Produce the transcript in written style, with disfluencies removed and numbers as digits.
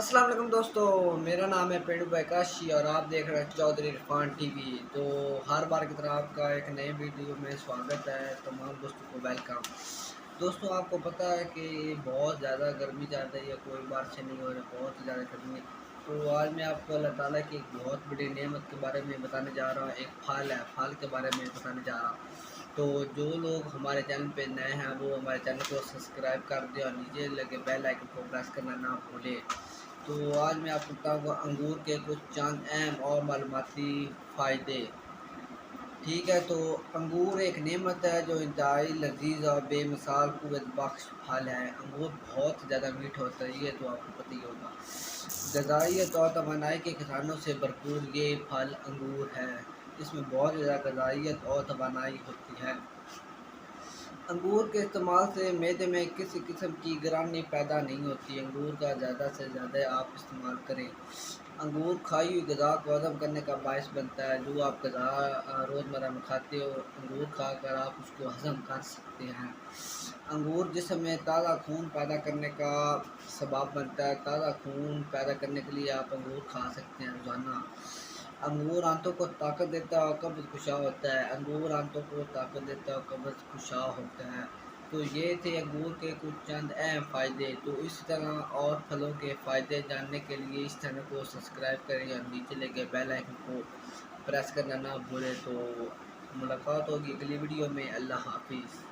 अस्सलाम वालेकुम दोस्तों, मेरा नाम है पेंडू बैकाशी और आप देख रहे हैं चौधरी इरफान टीवी। तो हर बार की तरह आपका एक नए वीडियो में स्वागत है। तमाम दोस्तों को वेलकम। दोस्तों, आपको पता है कि बहुत ज़्यादा गर्मी चल रही है, कोई बारिशें नहीं हो रही, बहुत ज़्यादा गर्मी। तो आज मैं आपको अल्लाह ताला की एक बहुत बड़ी नेमत के बारे में बताने जा रहा हूँ। एक फल है, फल के बारे में बताने जा रहा हूँ। तो जो लोग हमारे चैनल पे नए हैं वो हमारे चैनल को सब्सक्राइब कर दें और नीचे लगे बेल आइकन को प्रेस करना ना भूलें। तो आज मैं आपको बताऊंगा अंगूर के कुछ चंद अहम और मालूमाती फ़ायदे। ठीक है, तो अंगूर एक नेमत है जो इंतहाई लजीज और बेमिसाल कुव्वत बख्श फल है। अंगूर बहुत ज़्यादा मीठा होता है, ये तो आपको पता ही होगा। ग़िज़ाइयत और तवानाई के खजानों से भरपूर ये फल अंगूर है। इसमें बहुत ज़्यादा ग़िज़ाइयत और तवानाई होती है। अंगूर के इस्तेमाल से मैदे में किसी किस्म की गिरानी पैदा नहीं होती। अंगूर का ज़्यादा से ज़्यादा आप इस्तेमाल करें। अंगूर खाई हुई ग़िज़ा को हज़म करने का बायस बनता है। जो आप ग़िज़ा रोज़मर्रा में खाते हो, अंगूर खाकर आप उसको हज़म कर सकते हैं। अंगूर जिस्म में ताज़ा खून पैदा करने का सबब बनता है। ताज़ा खून पैदा करने के लिए आप अंगूर खा सकते हैं रोज़ाना। अंगूर आंतों को ताकत देता है और कब्ज़ कुशा होता है। अंगूर आंतों को ताकत देता है और कब्ज़ कुशा होता है। तो ये थे अंगूर के कुछ चंद अहम फ़ायदे। तो इस तरह और फलों के फ़ायदे जानने के लिए इस चैनल को सब्सक्राइब करें और नीचे लगे बेल आइकन को प्रेस करना ना भूलें। तो मुलाकात होगी अगली वीडियो में। अल्लाह हाफ़िज़।